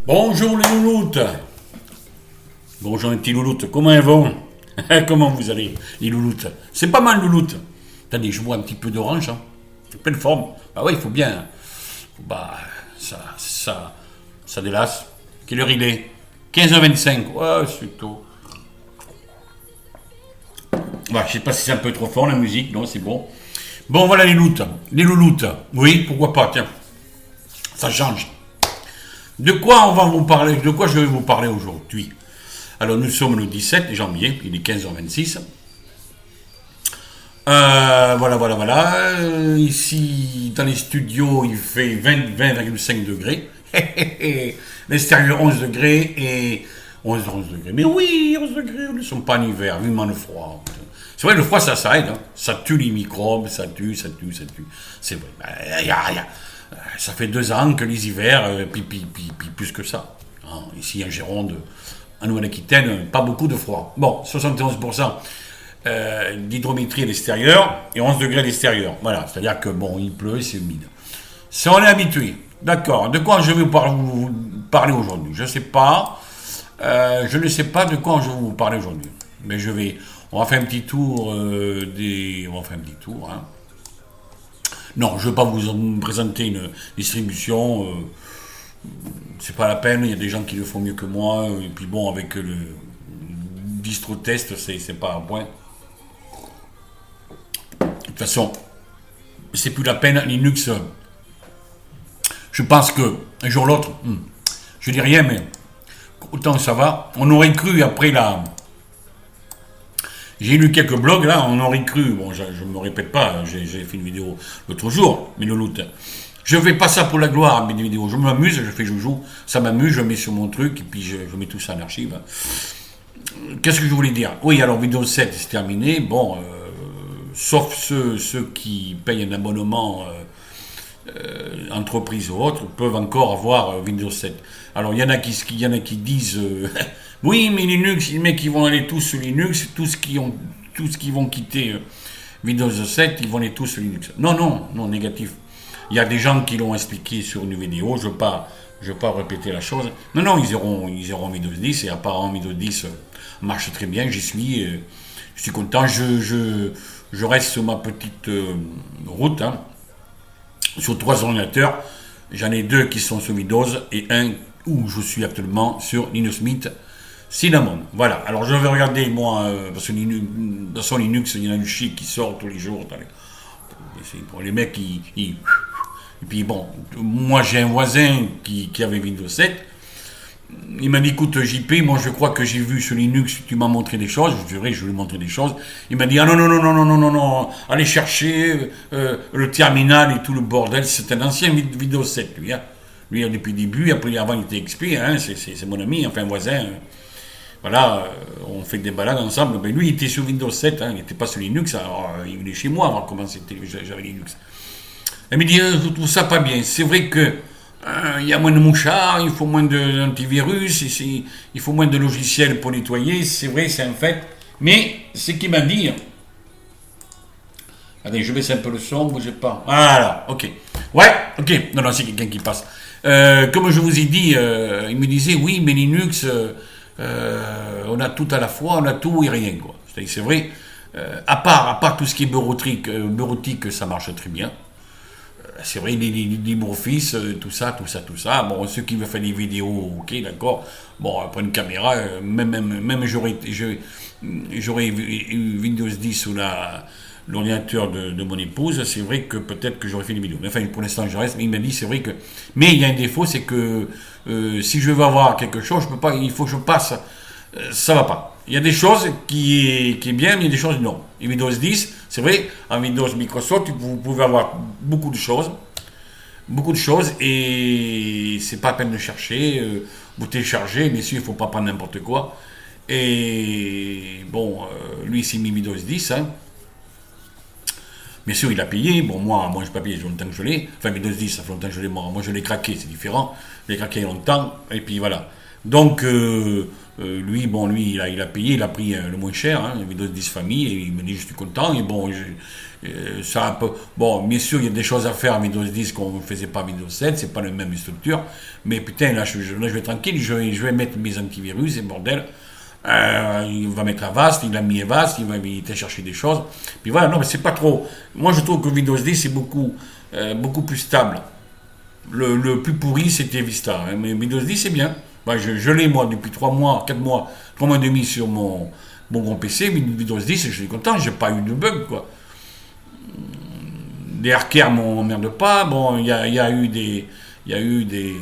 Bonjour les louloutes. Bonjour les petits louloutes. Comment elles vont? Comment vous allez, les louloutes? C'est pas mal, louloutes. Attendez, je bois un petit peu d'orange. Hein. Pleine forme. Bah ouais, il faut bien. Bah, ça délasse. Quelle heure il est? 15h25. Ouais, c'est tôt. Bah, je sais pas si c'est un peu trop fort la musique. Non, c'est bon. Bon, voilà les louloutes. Les louloutes. Oui, pourquoi pas, tiens. Ça change. De quoi on va vous parler? De quoi je vais vous parler aujourd'hui? Alors nous sommes le 17 janvier, il est 15h26. Voilà. Ici, dans les studios, il fait 20,5 degrés. L'extérieur 11 degrés et 11 degrés. Mais oui, 11 degrés, nous ne sommes pas en hiver, vivement le froid. C'est vrai, le froid, ça aide. Hein. Ça tue les microbes, ça tue. C'est vrai. Ça fait 2 ans que les hivers, puis plus que ça. Hein, ici en Gironde, en Nouvelle-Aquitaine, pas beaucoup de froid. Bon, 71% d'hydrométrie à l'extérieur et 11 degrés à l'extérieur. Voilà, c'est-à-dire que bon, il pleut, c'est humide. Si on est habitué, d'accord. De quoi je vais vous parler aujourd'hui? Je ne sais pas. Je ne sais pas de quoi je vais vous parler aujourd'hui. Mais on va faire un petit tour on va faire un petit tour. Hein. Non, je ne veux pas vous présenter une distribution. C'est pas la peine. Il y a des gens qui le font mieux que moi. Et puis bon, avec le distro test, c'est pas un point. De toute façon, c'est plus la peine. Linux, je pense que un jour ou l'autre, je dis rien, mais autant ça va. On aurait cru après la. J'ai lu quelques blogs là, on aurait cru. Bon, je ne me répète pas, j'ai fait une vidéo l'autre jour, mais louloute. Je fais pas ça pour la gloire, mes vidéos. Je m'amuse, je fais joujou, ça m'amuse, je mets sur mon truc et puis je mets tout ça en archive. Qu'est-ce que je voulais dire? Oui, alors Windows 7, c'est terminé. Bon, sauf ceux qui payent un abonnement entreprise ou autres, peuvent encore avoir Windows 7. Alors, il y en a qui disent oui, mais Linux, les mecs, ils vont aller tous sur Linux, tous qui vont quitter Windows 7, ils vont aller tous sur Linux. Non, négatif. Il y a des gens qui l'ont expliqué sur une vidéo, je ne veux pas répéter la chose. Non, ils iront Windows 10, et apparemment Windows 10 marche très bien, j'y suis, je suis content, je reste sur ma petite route, hein, sur 3 ordinateurs, j'en ai 2 qui sont sur Windows, et un où je suis actuellement sur Linux Mint Cinnamon. Voilà, alors je vais regarder, moi, parce que dans son Linux, il y en a une chic qui sort tous les jours, c'est pour les mecs qui. Et puis bon, moi j'ai un voisin qui avait Windows 7. Il m'a dit, écoute JP, moi je crois que j'ai vu sur Linux, tu m'as montré des choses. Je dirais, je lui ai montré des choses. Il m'a dit, ah non, allez chercher le terminal et tout le bordel. C'est un ancien Windows 7, lui. Hein. Lui, depuis le début, après, avant il était XP, hein, c'est mon ami, enfin voisin. Voilà, on fait des balades ensemble. Ben, lui, il était sur Windows 7, hein, il n'était pas sur Linux. Alors, il venait chez moi avant de commencer, j'avais Linux. Elle me dit, je trouve ça pas bien. C'est vrai que il y a moins de mouchards, il faut moins d'antivirus, il faut moins de logiciels pour nettoyer. C'est vrai, c'est un fait. Mais ce qu'il m'a dit. Attendez, je baisse un peu le son, bougez pas. Voilà, ok. Ouais, ok. Non, c'est quelqu'un qui passe. Comme je vous ai dit, il me disait, oui, mais Linux, on a tout à la fois, on a tout et rien, quoi. C'est vrai. À part tout ce qui est bureautique, ça marche très bien. C'est vrai, les LibreOffice, tout ça. Bon, ceux qui veulent faire des vidéos, ok, d'accord. Bon, après une caméra, même j'aurais eu Windows 10 sur l'ordinateur de mon épouse, c'est vrai que peut-être que j'aurais fait des vidéos. Mais enfin, pour l'instant, je reste. Mais il m'a dit, c'est vrai que. Mais il y a un défaut, c'est que si je veux avoir quelque chose, je peux pas. Il faut que je passe. Ça va pas. Il y a des choses qui est bien, mais il y a des choses non. Et Windows 10, c'est vrai, en Windows Microsoft, vous pouvez avoir beaucoup de choses, et c'est pas la peine de chercher, vous téléchargez, mais sûr, il faut pas prendre n'importe quoi. Et bon, lui, il s'est mis Windows 10, hein. Bien sûr, il a payé. Bon, moi, je n'ai pas payé, ça fait longtemps que je l'ai. Enfin, Windows 10, ça fait longtemps que je l'ai. Moi, je l'ai craqué, c'est différent. Je l'ai craqué il y a longtemps, et puis voilà. Donc, lui, il a payé, il a pris le moins cher, hein, Windows 10 famille, et il me dit, je suis content, et bon, ça un peu, bon, bien sûr, il y a des choses à faire à Windows 10 qu'on ne faisait pas à Windows 7, c'est pas la même structure, mais putain, là, là, je vais tranquille, je vais mettre mes antivirus, et bordel, il va mettre Avast, il a mis Avast, il va aller chercher des choses, puis voilà, non, mais c'est pas trop, moi je trouve que Windows 10 est beaucoup plus stable. Le plus pourri, c'était Vista. Hein, mais Windows 10, c'est bien. Bah, je l'ai, moi, depuis 3 mois, 4 mois, 3 mois et demi sur mon grand PC. Windows 10, je suis content, j'ai pas eu de bug, quoi. Les hackers m'emmerdent pas. Bon, il y a eu des. Il y a eu des.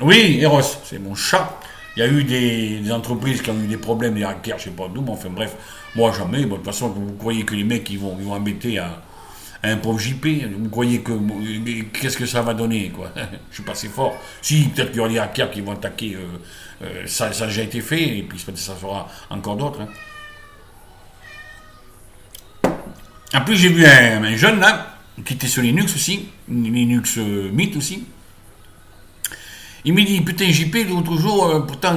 Oui, Eros, c'est mon chat. Il y a eu des entreprises qui ont eu des problèmes, des hackers, je sais pas d'où, mais enfin bref, moi jamais. Bon, de toute façon, vous croyez que les mecs ils vont embêter à un pauvre JP, vous croyez que qu'est-ce que ça va donner, quoi. Je suis pas assez fort. Si, peut-être qu'il y aura des hackers qui vont attaquer, ça a déjà été fait, et puis peut-être ça fera encore d'autres. Hein. En plus, j'ai vu un jeune là, qui était sur Linux aussi, Linux Mint aussi. Il me dit, putain JP, l'autre jour, pourtant,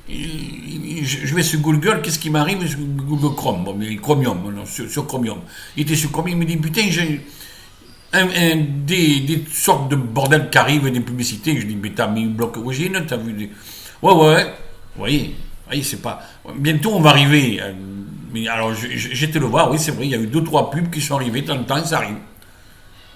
je vais sur Google, qu'est-ce qui m'arrive sur Google Chrome, bon, mais Chromium, non, sur Chromium. Il était sur Chromium, il me dit, putain, j'ai des sortes de bordel qui arrivent, des publicités. Je dis, mais t'as mis une bloc origine, t'as vu des. Ouais, vous voyez, c'est pas. Bientôt, on va arriver. Mais alors, j'étais le voir, oui, c'est vrai, il y a eu 2-3 pubs qui sont arrivées, de temps en temps, ça arrive.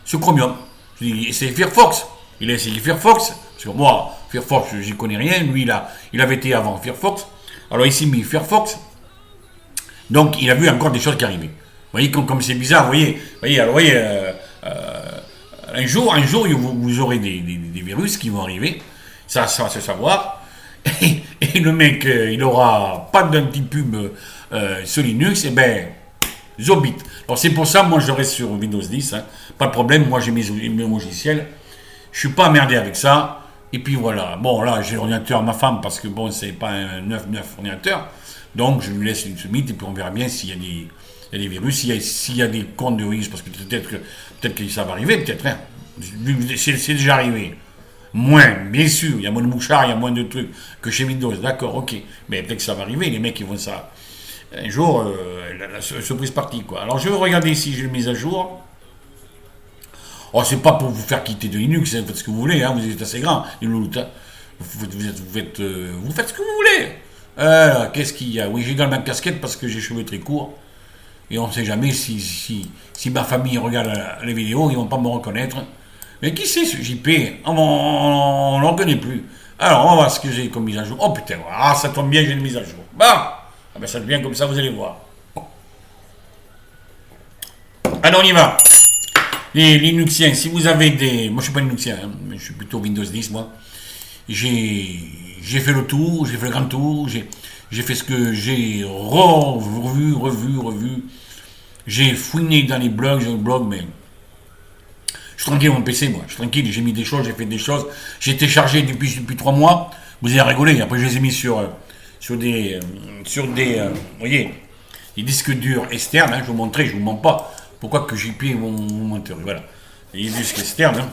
Sur Chromium. Je dis, c'est Firefox. Il a essayé Firefox, parce que moi, Firefox, j'y connais rien. Lui, il avait été avant Firefox. Alors, il s'est mis Firefox. Donc, il a vu encore des choses qui arrivaient. Vous voyez, comme c'est bizarre, vous voyez, un jour, vous aurez des virus qui vont arriver. Ça va se savoir. Et le mec, il aura pas d'anti-pub sur Linux, et ben, Zobit. Alors, c'est pour ça, moi, je reste sur Windows 10. Hein. Pas de problème, moi, j'ai mes logiciels. Je suis pas emmerdé avec ça. Et puis voilà. Bon, là, j'ai l'ordinateur à ma femme parce que bon, c'est pas un 9 ordinateur. Donc, je lui laisse une summit et puis on verra bien s'il y a des virus, s'il y a des comptes de virus, parce que peut-être que ça va arriver, peut-être. Hein. C'est déjà arrivé. Moins, bien sûr. Il y a moins de mouchards, il y a moins de trucs que chez Windows. D'accord, ok. Mais peut-être que ça va arriver. Les mecs, ils vont ça. Un jour, la surprise partie, quoi. Alors, je vais regarder si j'ai mis à jour. Oh, c'est pas pour vous faire quitter de Linux, hein, faites ce que vous voulez, hein, vous êtes assez grand, les louloutes, hein. Vous faites ce que vous voulez. Qu'est-ce qu'il y a? Oui, j'ai également ma casquette parce que j'ai les cheveux très courts. Et on ne sait jamais si ma famille regarde les vidéos, ils vont pas me reconnaître. Mais qui c'est ce JP? On ne le reconnaît plus. Alors, on va voir ce que j'ai comme mise à jour. Oh putain, ça tombe bien, j'ai une mise à jour. Bon, ben, ça devient comme ça, vous allez voir. Alors, on y va. Les Linuxiens, si vous avez des. Moi, je suis pas Linuxien, hein, mais je suis plutôt Windows 10, moi. J'ai fait le tour, j'ai fait le grand tour, j'ai fait ce que j'ai revu. J'ai fouiné dans les blogs, mais. Je suis tranquille, mon PC, moi. Je suis tranquille, j'ai mis des choses, j'ai fait des choses. J'ai téléchargé depuis 3 mois. Vous avez rigolé. Après, je les ai mis sur des. Vous voyez, des disques durs externes, hein, je vous mens pas. Pourquoi que JP mon monteur? Voilà. Les disques externes. Hein.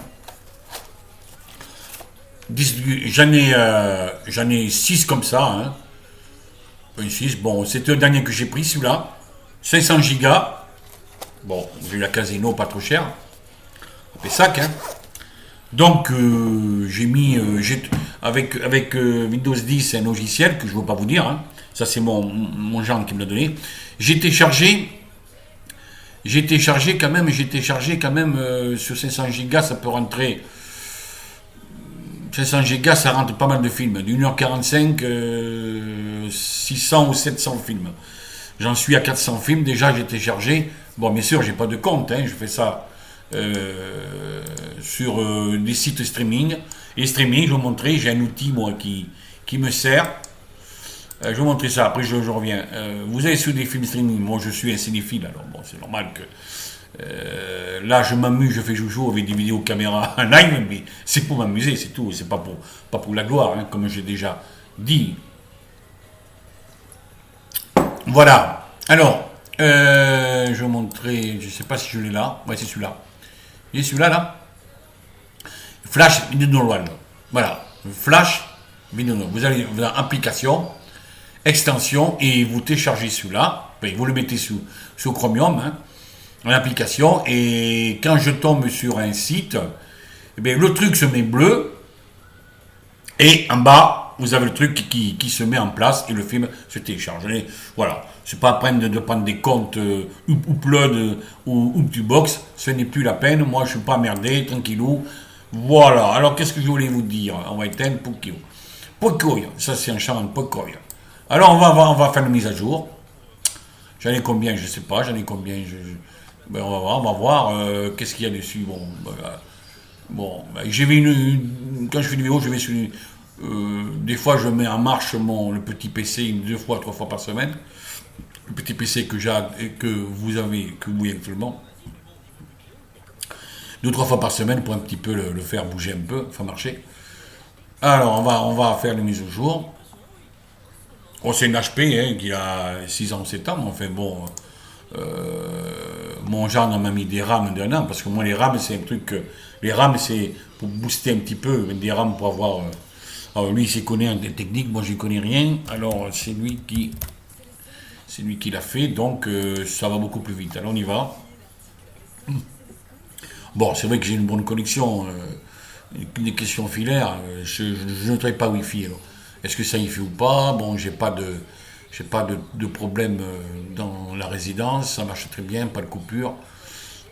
J'en ai 6 comme ça. Hein. 6. Bon, c'était le dernier que j'ai pris, celui-là. 500 gigas. Bon, j'ai eu la Casino, pas trop cher. Pessac, hein. Donc, j'ai mis. Avec Windows 10, un logiciel que je ne veux pas vous dire. Hein. Ça, c'est mon genre qui me l'a donné. J'ai téléchargé quand même sur 500 gigas, ça peut rentrer. 500 gigas, ça rentre pas mal de films. d'1h45, 600 ou 700 films. J'en suis à 400 films, déjà j'ai téléchargé. Bon, bien sûr, j'ai pas de compte, hein, je fais ça sur des sites streaming. Et streaming, je vais vous montrer, j'ai un outil, moi, qui me sert. Je vais vous montrer ça, après je reviens. Vous avez sur des films streaming, moi je suis un cinéphile, alors bon, c'est normal que. Là, je m'amuse, je fais joujou avec des vidéos caméra en live, mais c'est pour m'amuser, c'est tout, c'est pas pour la gloire, hein, comme j'ai déjà dit. Voilà. Alors, je vais vous montrer, je sais pas si je l'ai là. Ouais, c'est celui-là. Il est celui-là, là. Flash Download. Voilà. Flash Vous allez dans application, extension, et vous téléchargez celui-là. Enfin, vous le mettez sous Chromium, hein, en application, et quand je tombe sur un site, eh bien, le truc se met bleu, et en bas, vous avez le truc qui se met en place et le film se télécharge. Et voilà, c'est pas la peine de prendre des comptes Upload ou Uptubox, ce n'est plus la peine. Moi, je suis pas emmerdé, tranquillou. Voilà, alors qu'est-ce que je voulais vous dire? On va éteindre Pokio. Pocoyo, ça c'est un charmant Pocoyo. Alors on va faire une mise à jour. J'en ai combien? Je sais pas, j'en ai combien? Ben, on va voir qu'est-ce qu'il y a dessus. Bon, j'ai vu quand je fais une vidéo, je vais sur des fois je mets en marche le petit PC 2 fois, 3 fois par semaine. Le petit PC que vous avez actuellement. 2, 3 fois par semaine pour un petit peu le faire bouger un peu, faire marcher. Alors on va faire les mises au jour. Oh, c'est une HP hein, qui a 6 ans, 7 ans, mais enfin bon. Mon genre m'a mis des RAM d'un an, parce que moi les RAM c'est un truc. Les RAM c'est pour booster un petit peu, des RAM pour avoir. Alors lui il s'y connaît en technique, moi j'y connais rien. Alors c'est lui qui l'a fait, donc ça va beaucoup plus vite. Alors on y va. Bon, c'est vrai que j'ai une bonne connexion. Des questions filaires, je ne travaille pas Wi-Fi. Alors. Est-ce que ça y fait ou pas? Bon, j'ai pas de problème dans la résidence, ça marche très bien, pas de coupure.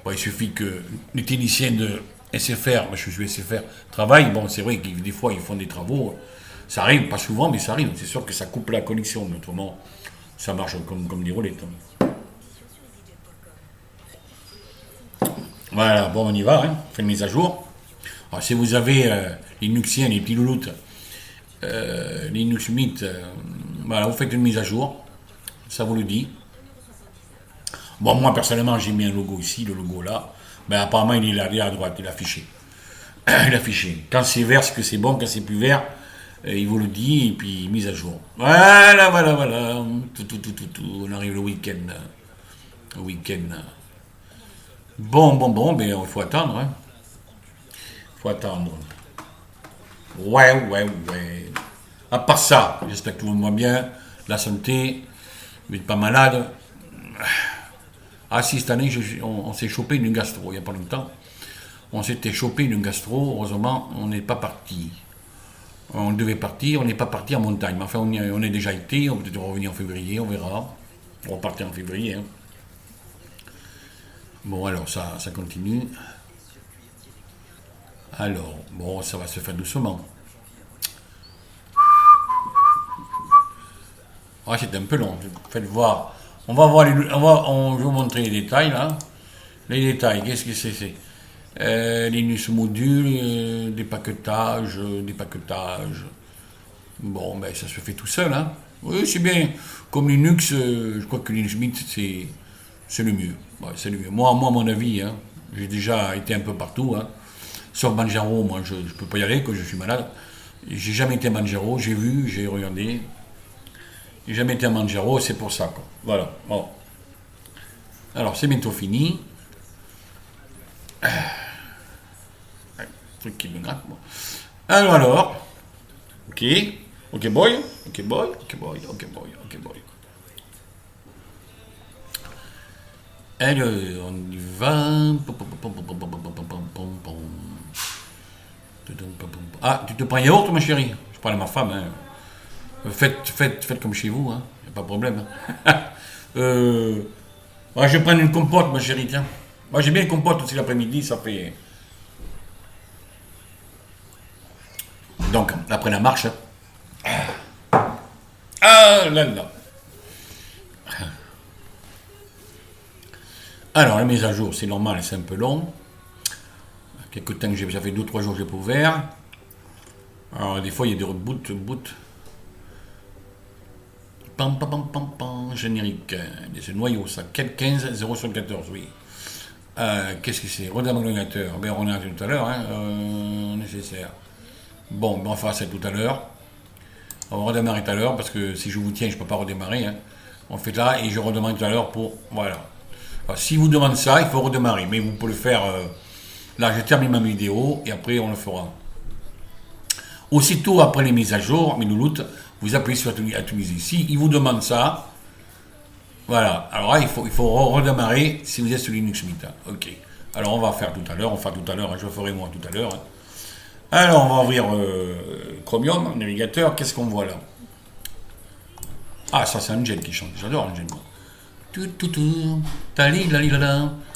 Bon, il suffit que les techniciens de SFR, moi je suis SFR, travaillent. Bon, c'est vrai que des fois ils font des travaux. Ça arrive, pas souvent, mais ça arrive. C'est sûr que ça coupe la connexion, mais autrement, ça marche comme des roulettes. Voilà, bon, on y va, hein. On fait une mise à jour. Alors, si vous avez les Linuxiens, les petits louloutes, Linux Mint, voilà, vous faites une mise à jour, ça vous le dit. Bon, moi personnellement, j'ai mis un logo ici, le logo là, mais apparemment il est là, à droite, il est affiché. Il est affiché. Quand c'est vert, c'est que c'est bon, quand c'est plus vert, il vous le dit, et puis mise à jour. Voilà. On arrive le week-end. Le week-end. Bon, ben il faut attendre, hein. Faut attendre. Ouais. À part ça, j'espère que tout le monde va bien. La santé, vous n'êtes pas malade. Ah si, cette année, on s'est chopé une gastro, il n'y a pas longtemps. On s'était chopé une gastro, heureusement, on n'est pas parti. On devait partir, on n'est pas parti en montagne. Mais enfin, on est déjà été, on peut peut-être revenir en février, on verra. On va partir en février. Hein. Bon, alors, ça continue. Alors, bon, ça va se faire doucement. Ah, c'est un peu long. Faites voir. On va voir je vais vous montrer les détails là. Les détails, qu'est-ce que c'est Linux module, des paquetages. Bon, ben ça se fait tout seul, hein. Oui, c'est bien. Comme Linux, je crois que Linux Mint, c'est le mieux. Ouais, c'est le mieux. Moi, à mon avis, hein, j'ai déjà été un peu partout, hein. Sauf Manjaro, moi, je ne peux pas y aller, que je suis malade. J'ai jamais été à Manjaro, j'ai vu, j'ai regardé. J'ai jamais été à Manjaro, c'est pour ça, quoi. Voilà. Bon. Alors, c'est bientôt fini. Truc qui me gratte, bon. Alors. Ok, boy. Alors, on y va. Ah, tu te prends un yaourt, ma chérie? Je parle à ma femme, hein. Faites comme chez vous, hein. Y a pas de problème. Hein. Ouais, je vais prendre une compote, ma chérie, tiens. Moi, j'ai bien une compote aussi l'après-midi, ça fait. Donc, après la marche. Ah là là. Alors, la mise à jour, c'est normal, c'est un peu long. Quelques temps que ça fait 2-3 jours que j'ai pas ouvert. Alors, des fois, il y a des reboots. Pam, générique. C'est noyau, ça. 15-074, oui. Qu'est-ce que c'est? Redémarrateur. Ben, on a tout à l'heure, hein. Nécessaire. Bon, ben, on fera ça tout à l'heure. On va redémarrer tout à l'heure parce que si je vous tiens, je ne peux pas redémarrer. Hein. On fait là et je redémarre tout à l'heure pour. Voilà. Alors, si vous demandez ça, il faut redémarrer. Mais vous pouvez le faire. Là, je termine ma vidéo et après, on le fera. Aussitôt après les mises à jour, Milouloute, vous appuyez sur actualiser. Si il vous demande ça, voilà. Alors là, il faut redémarrer si vous êtes sur Linux Mint. Ok. Alors on va faire tout à l'heure, je ferai moi tout à l'heure. Alors on va ouvrir Chromium, navigateur, qu'est-ce qu'on voit là? Ah, ça c'est Angel qui chante, j'adore Angel.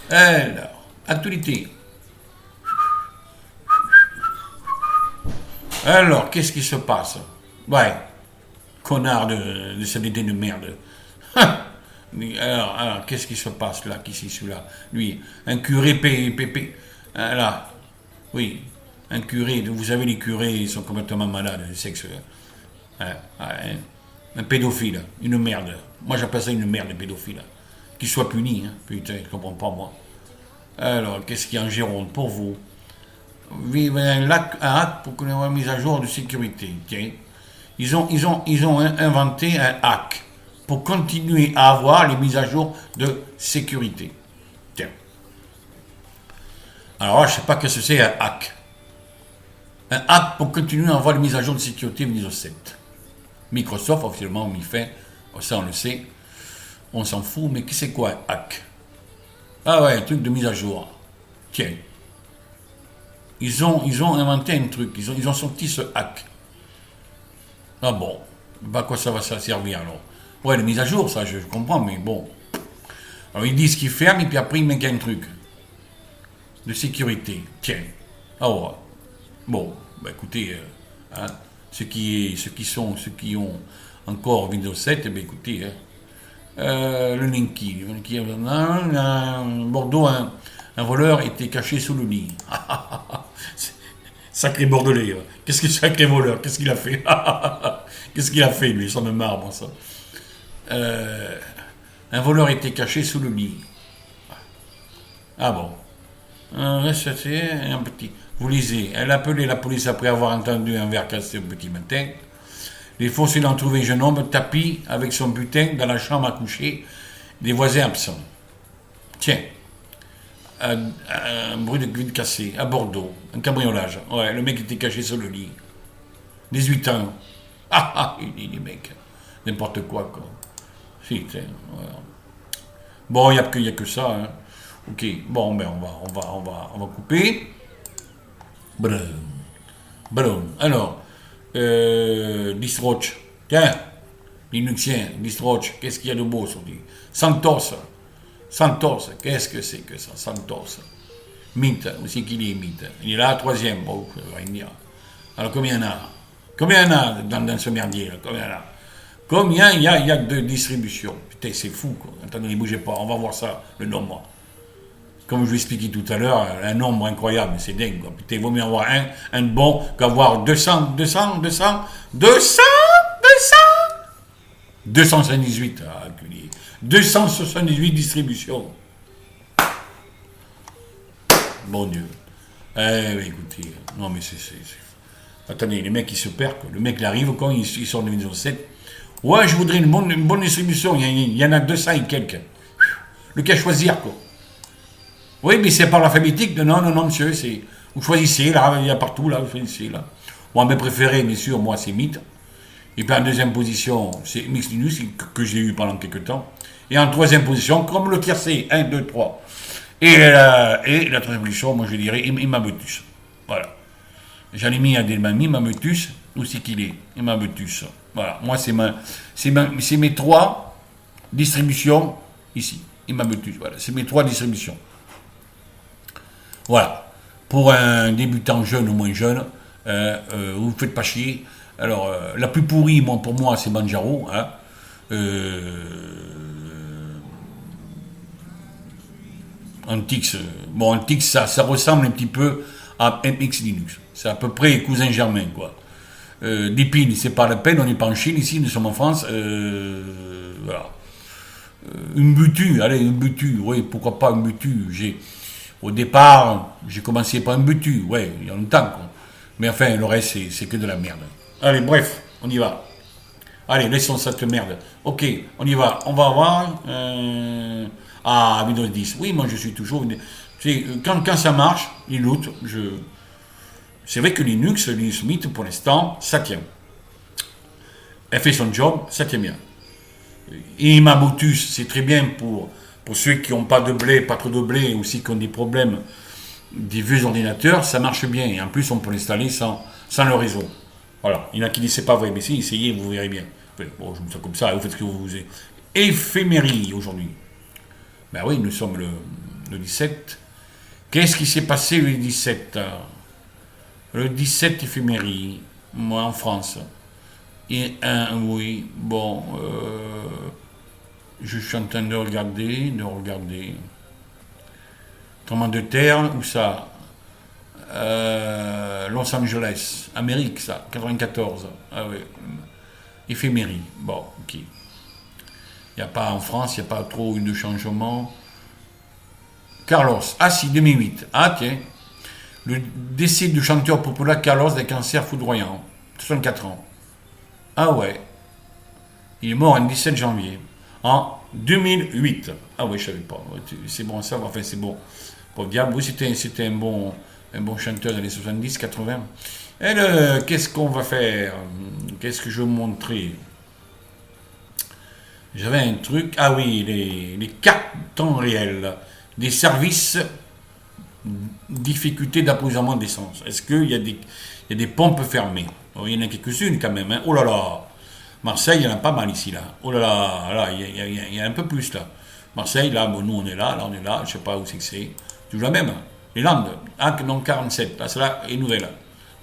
Alors, actualité. Alors, qu'est-ce qui se passe? Ouais, connard de cette idée de merde. Alors, qu'est-ce qui se passe là, qui c'est celui-là? Lui, un curé PPP. Là, oui, un curé, vous savez, les curés, ils sont complètement malades, le sexe. Un pédophile, une merde. Moi, j'appelle ça une merde, un pédophile. Qu'il soit puni, hein. Putain, je comprends pas, moi. Alors, qu'est-ce qu'il y a en Gironde pour vous? Vive un hack pour qu'on ait une mise à jour de sécurité. Tiens. Ils ont inventé un hack pour continuer à avoir les mises à jour de sécurité. Tiens. Alors là, je ne sais pas ce que c'est un hack. Un hack pour continuer à avoir les mises à jour de sécurité Windows 7. Microsoft, officiellement, on y fait. Ça, on le sait. On s'en fout, mais c'est quoi un hack? Ah ouais, un truc de mise à jour. Tiens. Ils ont inventé un truc. Ils ont sorti ce hack. Ah bon. À quoi ça va servir alors? Ouais, les mises à jour, ça, je comprends, mais bon. Alors, ils disent qu'ils ferment, et puis après, ils mettent un truc. De sécurité. Tiens. Ah ouais. Bon, bah écoutez, ceux qui ont encore Windows 7, eh bien écoutez, le Linky, Bordeaux, un voleur était caché sous le lit. Sacré Bordelais, qu'est-ce que sacré voleur, qu'est-ce qu'il a fait? Qu'est-ce qu'il a fait lui, ça me marre moi ça. Un voleur était caché sous le lit. Ah bon. C'est un petit. Vous lisez, elle appelait la police après avoir entendu un verre cassé au petit matin. Les forces l'ont trouvé un jeune homme tapis avec son butin dans la chambre à coucher des voisins absents. Tiens, un bruit de cuivre cassé à Bordeaux, un cambriolage. Ouais, le mec était caché sur le lit. 18 ans. Il dit les mecs, n'importe quoi. Si, tiens, voilà. Bon, il n'y a que ça. Hein. Ok, bon, ben on va couper. Brum. Alors, Distroach. Tiens, Linuxien, Distroach, qu'est-ce qu'il y a de beau sur lui? Santos, qu'est-ce que c'est que ça? Santos. Mint, où c'est qu'il est, Mint? Il est là, troisième. Bon, alors, combien il y en a? Combien il y en a dans ce merdier, là? Combien il y a de distributions? Putain, c'est fou, quoi. Attendez, ne bougez pas, on va voir ça, le nombre. Comme je vous expliquais tout à l'heure, un nombre incroyable, c'est dingue, quoi. Putain, il vaut mieux avoir un de bon qu'avoir 278, 278 distributions. Bon Dieu. Écoutez, non mais c'est... Attendez, les mecs, ils se perdent, quoi. Le mec, il arrive, quand il sort de Windows 7, ouais, je voudrais une bonne distribution, il y en a 200 et quelques. Lequel choisir, quoi. Oui, mais c'est par l'alphabétique. Non, monsieur, c'est... Vous choisissez, là, il y a partout, là, vous choisissez, là. Moi, mes préférés, bien sûr, moi, c'est Mint. Et puis en deuxième position, c'est Mix Linux, que j'ai eu pendant quelques temps. Et en troisième position, comme le tiercé, 1, 2, 3. Et la troisième position, moi, je dirais Imabetus. Voilà. J'en ai mis à des mains, Imabetus, où c'est qu'il est? Imabetus. Voilà. Moi, c'est mes 3 distributions, ici. Imabetus, voilà. C'est mes 3 distributions. Voilà. Pour un débutant jeune ou moins jeune, vous ne faites pas chier. Alors, la plus pourrie, pour moi, c'est Manjaro. Hein. Antix, ça ressemble un petit peu à MX Linux. C'est à peu près cousin germain, quoi. Deepin, c'est pas la peine, on n'est pas en Chine ici, nous sommes en France. Voilà. Ubuntu, oui, pourquoi pas Ubuntu. Au départ, j'ai commencé par Ubuntu, ouais, il y a longtemps, quoi. Mais enfin, le reste, c'est que de la merde. Allez, bref, on y va. Allez, laissons cette merde. Ok, on y va. On va voir. Windows 10. Oui, moi, je suis toujours... Quand ça marche, il loot, C'est vrai que Linux Mint, pour l'instant, ça tient. Elle fait son job, ça tient bien. Et Mamotus, c'est très bien pour ceux qui n'ont pas de blé, pas trop de blé, aussi qui ont des problèmes, des vieux ordinateurs, ça marche bien. Et en plus, on peut l'installer sans le réseau. Voilà. Il y en a qui disent c'est pas vrai, mais si, essayez, vous verrez bien. Bon, je me sens comme ça, vous faites ce que vous voulez. Éphémérie aujourd'hui. Ben oui, nous sommes le 17. Qu'est-ce qui s'est passé le 17? Le 17 éphémérie, moi en France. Et oui, bon, je suis en train de regarder. Tremblement de terre, où ça? Los Angeles, Amérique, ça, 94. Ah oui, éphémérie. Bon, ok. Il n'y a pas en France, il n'y a pas trop eu de changement. Carlos, ah si, 2008. Ah tiens, le décès du chanteur populaire Carlos d'un cancer foudroyant, 64 ans. Ah ouais, il est mort le 17 janvier, en 2008. Ah ouais, je savais pas. C'est bon ça, enfin c'est bon. Pour le diable, oui, c'était un bon chanteur dans les 70, 80. Et qu'est-ce qu'on va faire? Qu'est-ce que je vais vous montrer? J'avais un truc, ah oui, les cartes temps réel, des services, difficulté d'approvisionnement d'essence. Est-ce qu'il y a des pompes fermées? Oh, il y en a quelques-unes quand même, hein. Oh là là, Marseille, il y en a pas mal ici, là. Oh là là, là, il y a un peu plus, là. Marseille, là, bon, nous, on est là, je sais pas où c'est que c'est. Toujours la même, hein. Les Landes, ah, non, 47, là, celle-là est nouvelle.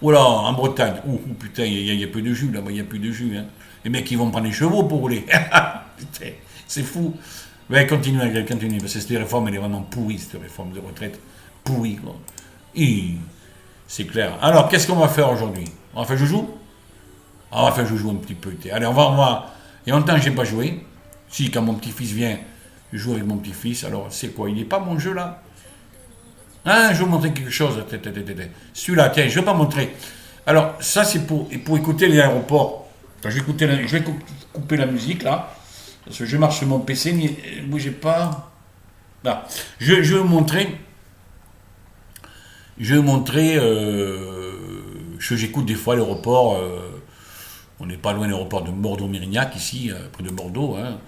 Oh là, en Bretagne, putain, il y a plus de jus, là, il y a plus de jus, hein. Les mecs, ils vont prendre les chevaux pour rouler. Putain, c'est fou. Mais continuez, parce que cette réforme, elle est vraiment pourrie, cette réforme de retraite. Pourrie, quoi. Et c'est clair. Alors, qu'est-ce qu'on va faire aujourd'hui? On va faire joujou? Ah, on va faire joujou un petit peu. Allez, on va. Il y a longtemps que je n'ai pas joué. Si, quand mon petit-fils vient, je joue avec mon petit-fils. Alors, c'est quoi? Il n'est pas mon jeu, là? Ah, je vais vous montrer quelque chose. Celui-là, tiens, je ne vais pas montrer. Alors, ça, c'est pour écouter les aéroports. Enfin, je vais couper la musique, là. Parce que je marche sur mon PC, ne bougez pas. Là. Je vais vous montrer. Je vais vous montrer que j'écoute des fois à l'aéroport. On n'est pas loin de l'aéroport de Bordeaux-Mérignac, ici, près de Bordeaux. Hein.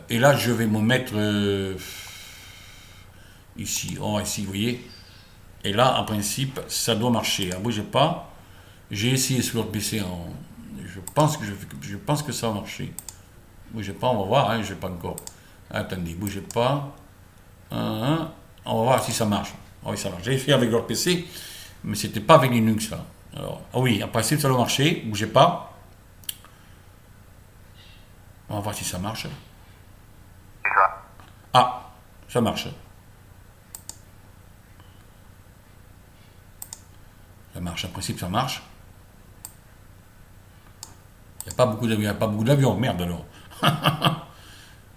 Et là, je vais me mettre ici. Oh, ici, vous voyez. Et là, en principe, ça doit marcher. Ne bougez pas. J'ai essayé sur l'autre PC. Je pense que ça va marcher. Bougez pas, on va voir. Hein, je n'ai pas encore. Attendez, bougez pas. On va voir si ça marche. Ah oui, ça marche. J'ai fait avec leur PC, mais c'était pas avec Linux là. Alors, ah oui, en principe ça doit marcher. Bougez pas. On va voir si ça marche. Ah, ça marche. Ça marche. En principe, ça marche. Il n'y a pas beaucoup d'avions. Merde alors.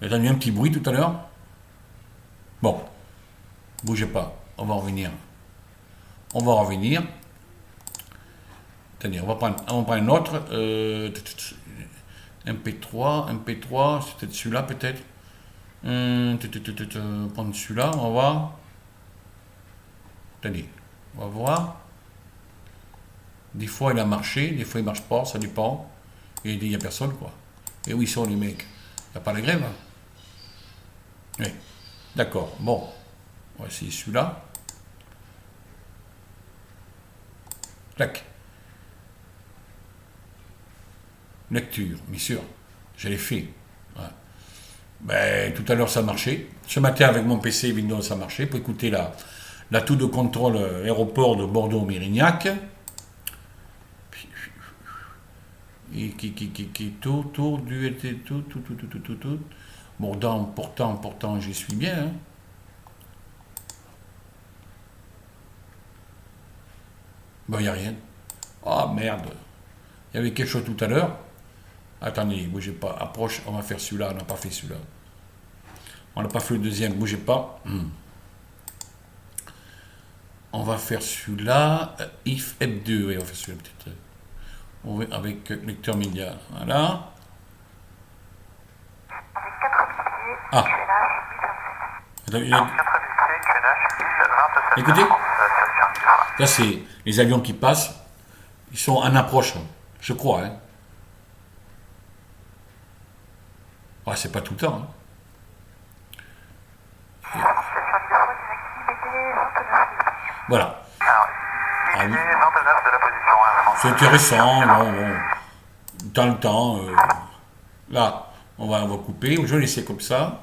J'ai entendu un petit bruit tout à l'heure. Bon, bougez pas. On va revenir. Attendez, on va prendre un autre. MP3, c'est peut-être celui-là, peut-être. On va prendre celui-là, on va voir. Attendez, on va voir. Des fois, il a marché, des fois, il marche pas, ça dépend. Et il n'y a personne, quoi. Et où ils sont, les mecs? Il n'y a pas la grève, hein? Oui. D'accord, bon. On va essayer celui-là. Clac. Lecture, bien sûr. Je l'ai fait. Ouais. Ben, tout à l'heure, ça marchait. Ce matin, avec mon PC Windows, ça marchait. Pour écouter la tour de contrôle aéroport de Bordeaux-Mérignac. Et qui tour du tout. Bon, pourtant, j'y suis bien. Hein. Ben, il n'y a rien. Ah, merde. Il y avait quelque chose tout à l'heure. Attendez, bougez pas. Approche, on va faire celui-là. On n'a pas fait celui-là. On n'a pas fait le deuxième. Bougez pas. On va faire celui-là. If F2. Oui, on va faire celui-là peut-être. On va avec lecteur média. Voilà. Ah. Écoutez. Ça, c'est les avions qui passent. Ils sont en approche, je crois. Hein. Ah, c'est pas tout le temps. Hein. Voilà. Ah, oui. C'est intéressant. Bon. Dans le temps, là, on va couper. Je vais laisser comme ça.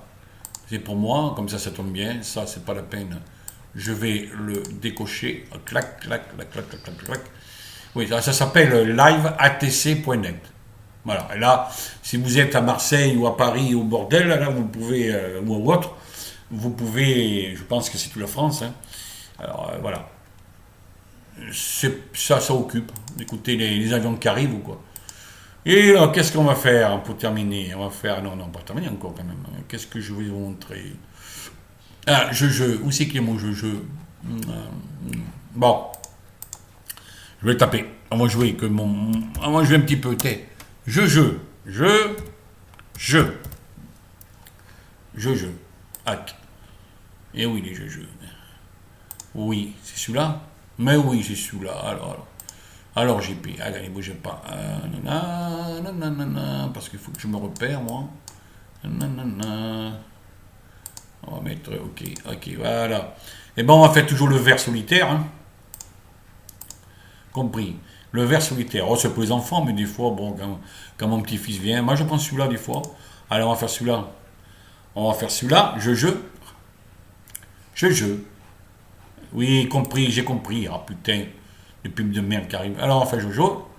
C'est pour moi. Comme ça tombe bien. Ça, c'est pas la peine. Je vais le décocher. Clac, clac, clac, clac, clac, clac, clac. Oui, ça s'appelle liveatc.net. Voilà. Et là, si vous êtes à Marseille ou à Paris ou au bordel, là, vous pouvez, ou autre, vous pouvez, je pense que c'est toute la France. Hein. Alors, voilà. Ça occupe. Écoutez les avions qui arrivent ou quoi. Et là, qu'est-ce qu'on va faire pour terminer? On va faire. Non, pas terminer encore quand même. Qu'est-ce que je vais vous montrer? Ah, où c'est qu'il y a mon jeu? Bon. Je vais taper. On va jouer on va jouer un petit peu. Je. Hack. Et oui, les jeux. Oui, c'est celui-là. Mais oui, c'est celui-là. Alors GP. Allez, bougez pas. Parce qu'il faut que je me repère, moi. On va mettre. Ok, voilà. Et ben, on va faire toujours le vert solitaire. Hein. Compris. Le vert solitaire. Oh, c'est pour les enfants, mais des fois, bon, quand mon petit-fils vient, moi je prends celui-là des fois. Allez, on va faire celui-là. Je. Oui, compris, j'ai compris. Ah putain, les pubs de merde qui arrivent. Alors on va faire Jojo.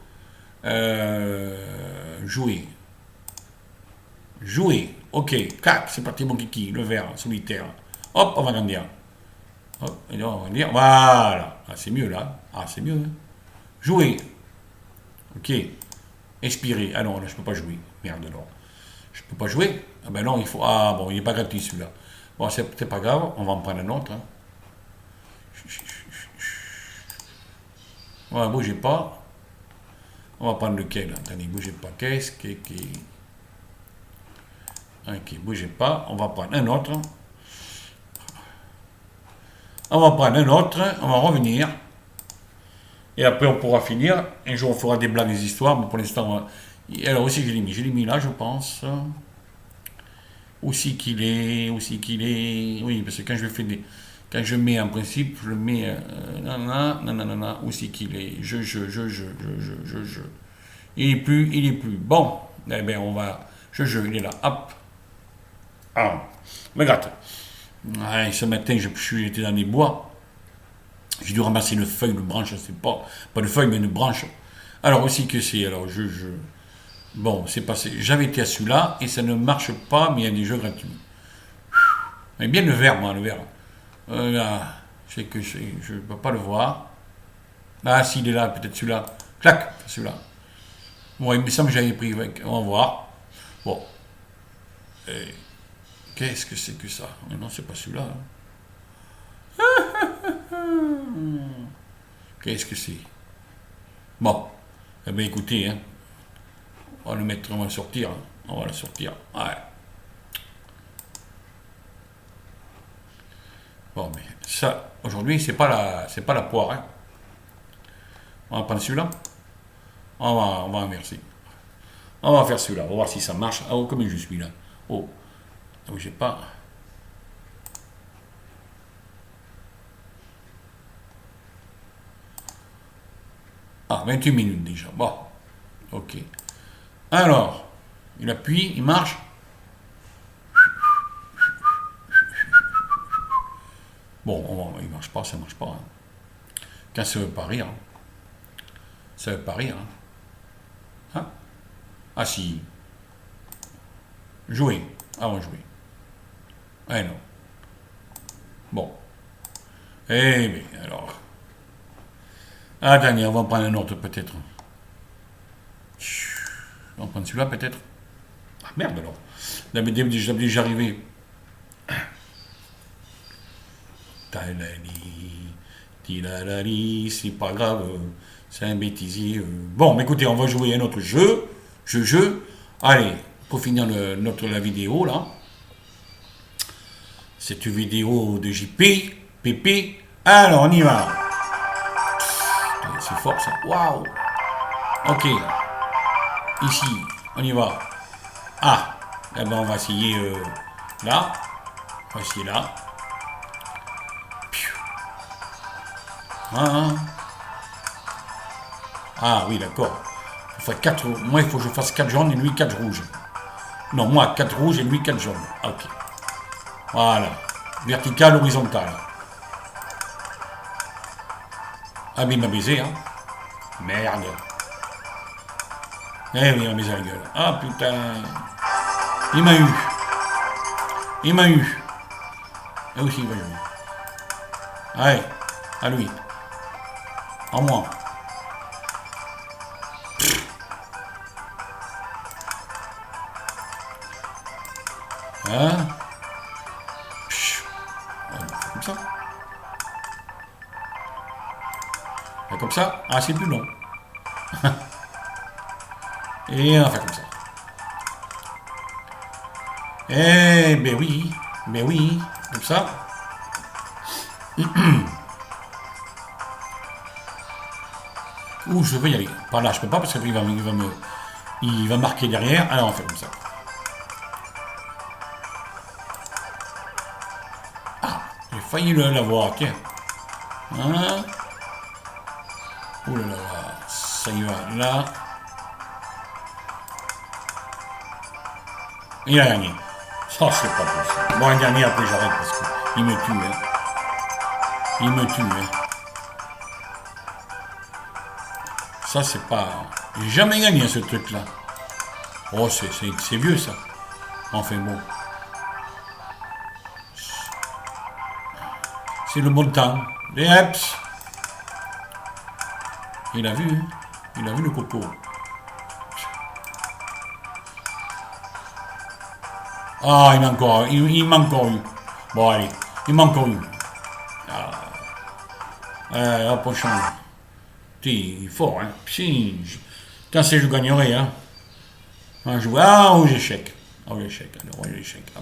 Jouer. Ok, clac, c'est parti mon kiki, le vert solitaire. Hop, on va grandir. Hop, et là, on va grandir. Voilà. Ah, c'est mieux là. Ah, c'est mieux. Hein. Jouer. Ok. Expirer. Ah non, là, je peux pas jouer. Merde alors. Je peux pas jouer. Ah ben non, il faut. Ah bon, il n'est pas gratuit celui-là. Bon, c'est pas grave, on va en prendre un autre. Hein. Ouais, bougez pas. On va prendre lequel? Attendez, bougez pas. Qu'est-ce qui. Ok, bougez pas. On va prendre un autre. On va revenir. Et après, on pourra finir. Un jour, on fera des blagues, des histoires. Mais pour l'instant, alors aussi, je l'ai mis là, je pense. Où c'est qu'il est. Oui, parce que quand je mets en principe, je le mets. Où c'est qu'il est. Je. Il est plus. Bon, eh bien, on va. Il est là. Hop. Ah, regarde. Ouais, ce matin, j'étais dans les bois. J'ai dû ramasser une feuille, une branche, je ne sais pas. Pas de feuille, mais une branche. Alors, aussi que c'est. Alors, Bon, c'est passé. J'avais été à celui-là et ça ne marche pas, mais il y a des jeux gratuits. Mais bien le vert, moi, le vert. Là, je ne peux pas le voir. Ah, s'il est là, peut-être celui-là. Clac, celui-là. Bon, il me semble que j'avais pris. On va voir. Bon. Qu'est-ce que c'est que ça? Mais non, c'est pas celui-là. Qu'est-ce que c'est? Bon. Eh bien, écoutez, hein. On va le sortir. Hein. On va le sortir. Ouais. Bon, mais ça, aujourd'hui, c'est pas la poire. Hein. On va prendre celui-là. On va inverser. On va faire celui-là. On va voir si ça marche. Oh, comme je suis là. Oh. Donc, j'ai pas. Ah, 28 minutes déjà. Bon. Ok. Alors, il appuie, il marche. Bon, il marche pas, ça marche pas. Hein. Quand ça veut pas rire. Hein. Ça veut pas rire. Hein. Hein? Ah si. Jouer. Ah, on va jouer. Eh non. Bon. Eh bien, alors. Ah, Daniel, on va en prendre un autre peut-être. On va prendre celui-là peut-être. Ah merde alors. J'avais déjà arrivé. C'est pas grave. C'est un bêtisier. Bon, mais écoutez, on va jouer un autre jeu. Allez, pour finir la vidéo là. C'est une vidéo de JP, Pépé. Alors, on y va. c'est fort ça. Waouh. Ok. Ici, on y va. Ah, eh ben on va essayer là. On va essayer là. Ah, ah oui, d'accord. Moi, il faut que je fasse 4 jaunes et lui 4 rouges. Non, moi 4 rouges et lui 4 jaunes. Ok. Voilà. Vertical, horizontal. Ah, mais il m'a baisé, hein. Merde. Eh oui, il m'a baisé la gueule. Ah, putain. Il m'a eu. Il m'a eu. Et aussi, il m'a eu. Allez, à lui. En moi. Hein? Comme ça. Et comme ça. Ah, c'est plus long. Et on fait comme ça. Eh ben oui. Ben oui. Comme ça. Ouh, je veux y aller. Par là, je peux pas parce qu'il il va marquer derrière. Alors on fait comme ça. Ah, j'ai failli l'avoir, tiens. Hein? Ouh là là, ça y va. Là. Il a gagné. Ça, c'est pas possible. Bon, un dernier, après j'arrête parce qu'il me tue. Hein. Il me tue. Hein. Ça, c'est pas... J'ai jamais gagné ce truc-là. Oh, c'est vieux, ça. Enfin, bon. C'est le bon temps. Les Eps. Il a vu, hein. Il a vu le coco. Ah, il m'a encore eu. Bon, allez. Il m'a encore eu. Ah. Hop, on change. Il est fort, hein. Quand c'est je gagnerai, hein. Aux échecs. Aux échecs. Alors, aux échecs.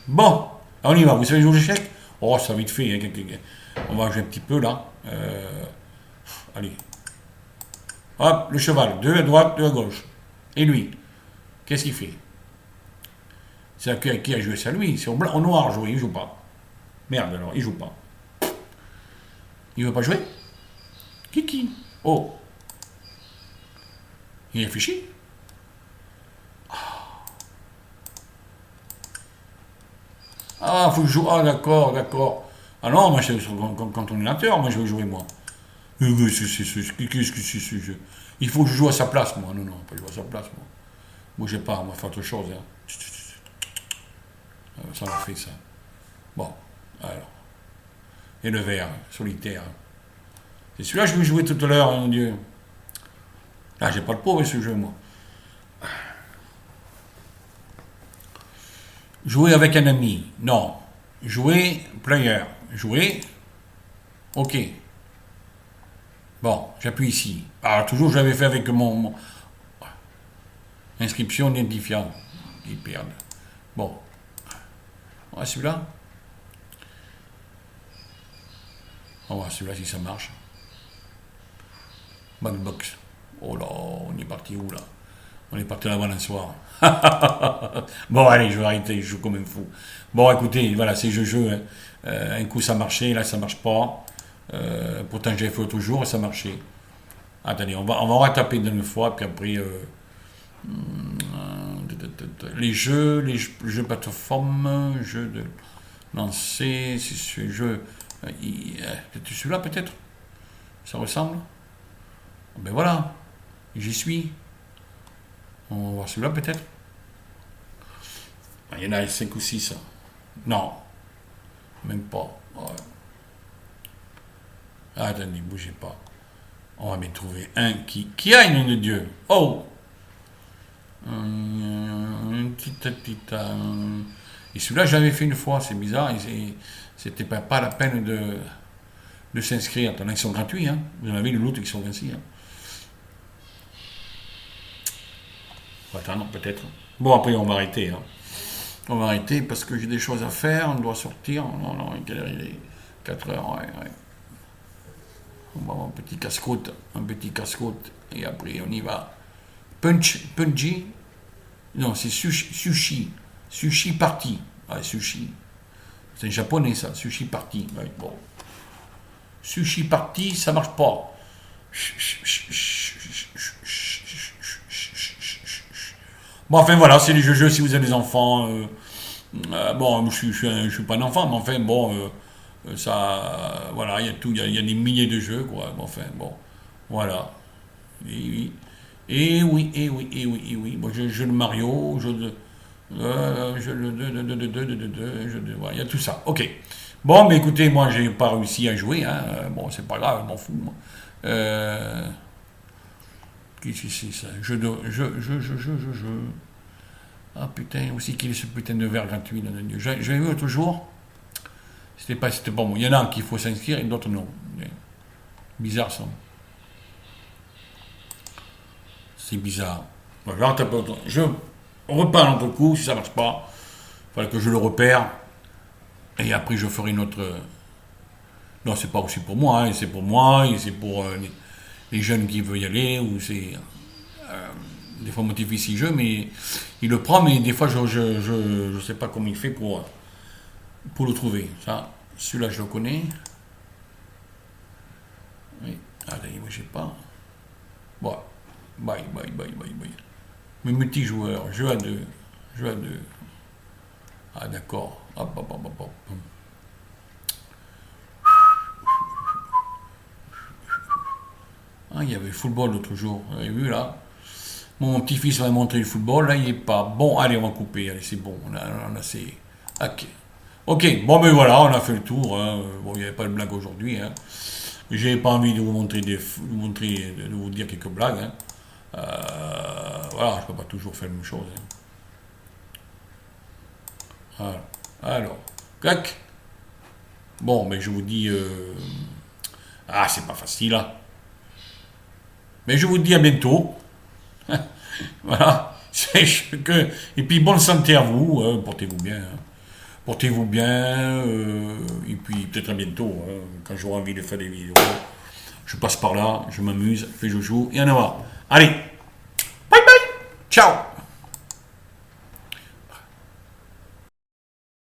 Bon, on y va. Vous savez jouer aux échecs? Oh, ça vite fait. Hein. On va jouer un petit peu, là. Allez. Hop, le cheval. 2 à droite, 2 à gauche. Et lui, qu'est-ce qu'il fait? C'est qui a joué ça, lui? C'est au noir joué, il joue pas. Merde, alors, il joue pas. Il veut pas jouer? Qui? Oh. Il réfléchit. Ah, faut que je joue. Ah, d'accord. Ah non, moi, je suis quand on est l'ordinateur, moi, je vais jouer, moi. Qu'est-ce que c'est? Il faut que je joue à sa place, moi. Non, pas jouer à sa place, moi. Bougez pas, on va faire autre chose. Hein. Ça m'a fait ça. Bon, alors. Et le vert, solitaire. C'est celui-là que je vais jouer tout à l'heure, hein, mon Dieu. Ah, j'ai pas de peau avec ce jeu, moi. Jouer avec un ami. Non. Jouer, player. Jouer. Ok. Bon, j'appuie ici. Alors, toujours, j'avais fait avec mon inscription identifiant. Ils perdent. Bon. On va celui-là. On va voir celui-là si ça marche. Backbox. Oh là, on est parti où là? On est parti là-bas un soir. Bon, allez, je vais arrêter, je joue comme un fou. Bon, écoutez, voilà, c'est jeu. Hein. Un coup ça marchait, là ça marche pas. Pourtant j'avais fait l'autre jour et ça marchait. Attendez, on va retaper d'une fois, puis après les jeux plateforme, jeux de lancer, c'est ce jeu. C'est celui-là peut-être? Ça ressemble? Ben voilà, j'y suis. On va voir celui-là peut-être. Il y en a 5 ou 6. Non, même pas. Ouais. Attendez, bougez pas. On va bien trouver un qui a une de Dieu. Oh! Et celui-là, j'avais fait une fois, c'est bizarre. C'était pas la peine de s'inscrire. Attends, ils sont gratuits. Hein. Vous en avez les autres qui sont gratuits. Hein. Attends, peut-être. Bon, après, on va arrêter. Hein. On va arrêter parce que j'ai des choses à faire. On doit sortir. Non, quelle heure il est? 4 heures, ouais. Bon, un petit casse-côte, et après on y va. Punchy, non, c'est sushi, sushi party. Ah, sushi. C'est japonais ça, sushi party. Ouais, bon. Sushi party, ça marche pas. Bon, enfin voilà, c'est les jeux si vous avez des enfants. Bon, je suis pas un enfant, mais enfin, bon, ça. Voilà, il y a tout, il y a des milliers de jeux, quoi. Bon, enfin, bon. Voilà. Et oui. Et oui, et oui, et oui, et oui. Bon, jeu de Mario, jeu voilà, il y a tout ça. Ok. Bon, mais écoutez, moi, j'ai pas réussi à jouer, hein. Bon, c'est pas grave, je m'en fous, moi. Qu'est-ce que c'est ça? Jeu. Ah putain, aussi qu'il est ce putain de verre gratuit, là, de Dieu. J'avais vu l'autre jour, c'était pas bon. Il y en a qu'il faut s'inscrire et d'autres non. Bizarre ça. C'est bizarre. Voilà, je repars un autre coup, si ça marche pas, il faudrait que je le repère. Et après je ferai une autre. Non, c'est pas aussi pour moi, hein, c'est pour moi, et c'est pour les jeunes qui veulent y aller, ou c'est. Des fois mon petit-fils il joue, mais il le prend, mais des fois je sais pas comment il fait pour le trouver. Ça, celui-là je le connais. Oui. Allez, moi j'ai pas. Bon. Bye. Mais multijoueur, jeu à deux. Jeu à deux. Ah d'accord. Hop. Ah, il y avait le football l'autre jour. Vous avez vu là? Mon petit-fils m'a montré le football, là il est pas. Bon, allez, on va couper, allez, c'est bon. On a assez. Ok, bon, mais voilà, on a fait le tour. Hein. Bon, il n'y avait pas de blague aujourd'hui. Hein. J'ai pas envie de vous montrer, de vous dire quelques blagues. Hein. Voilà, je peux pas toujours faire la même chose. Hein. Voilà. Alors, clac. Bon, mais je vous dis. Ah, c'est pas facile, là. Mais je vous dis à bientôt. Voilà. Et puis, bonne santé à vous. Hein. Portez-vous bien. Hein. Portez-vous bien. Et puis, peut-être à bientôt. Hein. Quand j'aurai envie de faire des vidéos, je passe par là, je m'amuse, je fais joujou et en avant. Allez. Bye bye. Ciao.